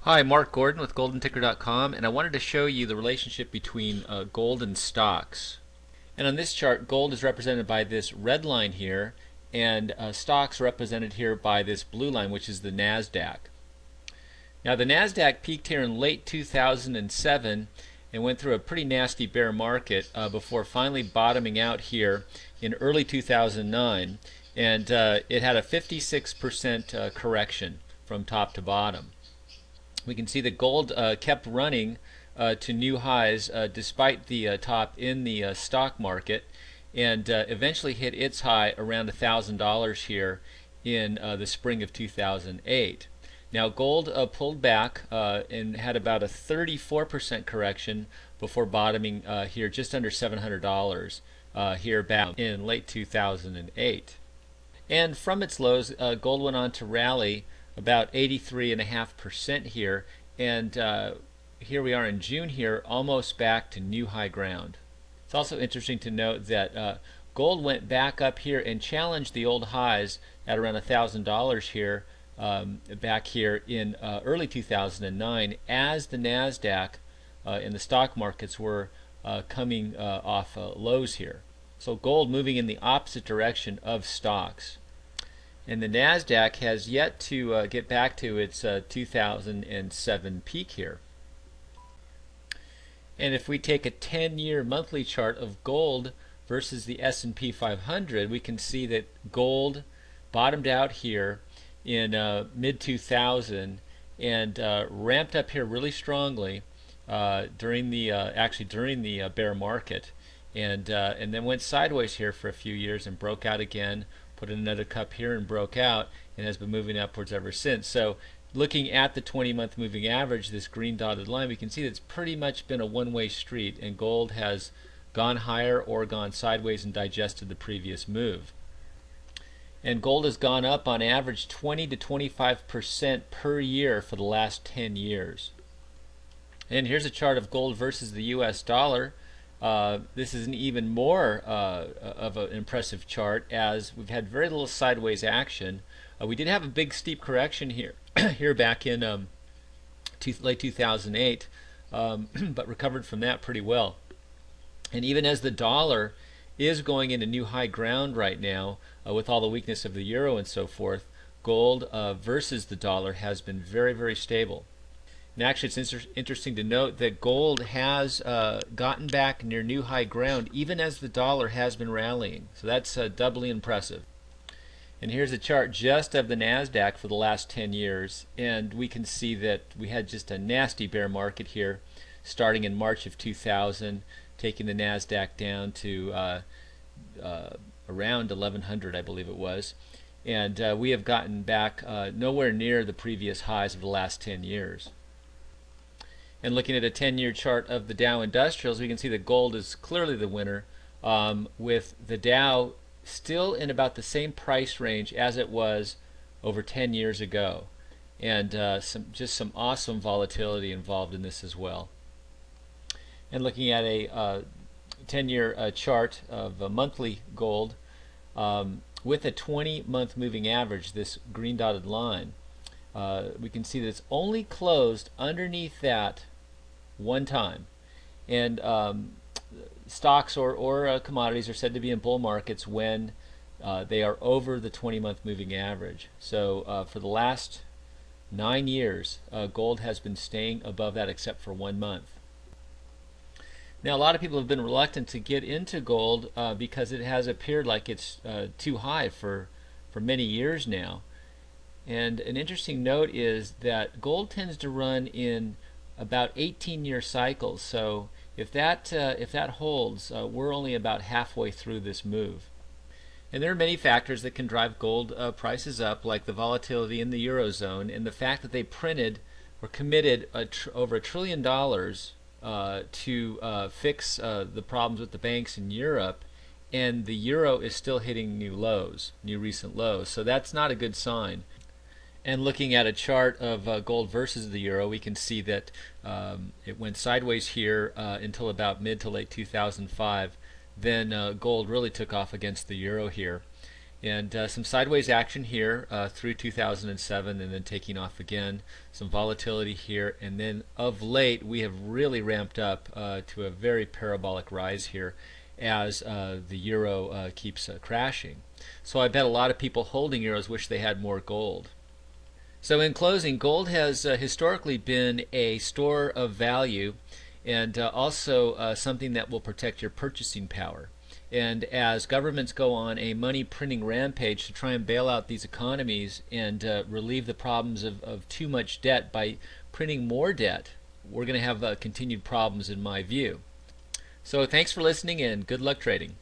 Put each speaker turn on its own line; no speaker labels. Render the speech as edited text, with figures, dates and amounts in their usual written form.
Hi, Mark Gordon with GoldenTicker.com, and I wanted to show you the relationship between gold and stocks. And on this chart, gold is represented by this red line here, and stocks are represented here by this blue line, which is the NASDAQ. Now, the NASDAQ peaked here in late 2007 and went through a pretty nasty bear market before finally bottoming out here in early 2009, and it had a 56% correction from top to bottom. We can see that gold kept running to new highs despite the top in the stock market, and eventually hit its high around $1,000 here in the spring of 2008. Now gold pulled back and had about a 34% correction before bottoming here just under $700 here back in late 2008. And from its lows, gold went on to rally about 83.5% here, and here we are in June here, almost back to new high ground. It's also interesting to note that gold went back up here and challenged the old highs at around $1,000 here back here in early 2009 as the NASDAQ and the stock markets were coming off lows here. So gold moving in the opposite direction of stocks. And the NASDAQ has yet to get back to its 2007 peak here. And if we take a 10-year monthly chart of gold versus the S&P 500, we can see that gold bottomed out here in mid-2000 and ramped up here really strongly during the bear market, and then went sideways here for a few years and broke out again, put in another cup here and broke out, and has been moving upwards ever since. So looking at the 20-month moving average, this green dotted line, we can see that it's pretty much been a one-way street, and gold has gone higher or gone sideways and digested the previous move. And gold has gone up on average 20 to 25% per year for the last 10 years. And here's a chart of gold versus the US dollar. This is an even more of an impressive chart, as we've had very little sideways action. We did have a big steep correction here here back in late 2008, but recovered from that pretty well. And even as the dollar is going into new high ground right now with all the weakness of the euro and so forth, gold versus the dollar has been very, very stable. And actually, it's interesting to note that gold has gotten back near new high ground even as the dollar has been rallying. So that's doubly impressive. And here's a chart just of the NASDAQ for the last 10 years. And we can see that we had just a nasty bear market here starting in March of 2000, taking the NASDAQ down to around 1100, I believe it was. And we have gotten back nowhere near the previous highs of the last 10 years. And looking at a 10-year chart of the Dow Industrials, we can see that gold is clearly the winner, with the Dow still in about the same price range as it was over 10 years ago. And just some awesome volatility involved in this as well. And looking at a 10-year chart of monthly gold with a 20-month moving average, this green dotted line, we can see that it's only closed underneath that one time. And stocks or commodities are said to be in bull markets when they are over the 20-month moving average. So for the last 9 years, gold has been staying above that except for 1 month. Now, a lot of people have been reluctant to get into gold because it has appeared like it's too high for many years now. And an interesting note is that gold tends to run in about 18-year cycles. So if that holds, we're only about halfway through this move. And there are many factors that can drive gold prices up, like the volatility in the Eurozone and the fact that they printed or committed over $1 trillion to fix the problems with the banks in Europe, and the euro is still hitting new recent lows. So that's not a good sign. And looking at a chart of gold versus the euro, we can see that it went sideways here until about mid to late 2005. Then gold really took off against the euro here. And some sideways action here through 2007 and then taking off again. Some volatility here, and then of late we have really ramped up to a very parabolic rise here as the euro keeps crashing. So I bet a lot of people holding euros wish they had more gold. So in closing, gold has historically been a store of value and also something that will protect your purchasing power. And as governments go on a money printing rampage to try and bail out these economies and relieve the problems of too much debt by printing more debt, we're going to have continued problems in my view. So thanks for listening and good luck trading.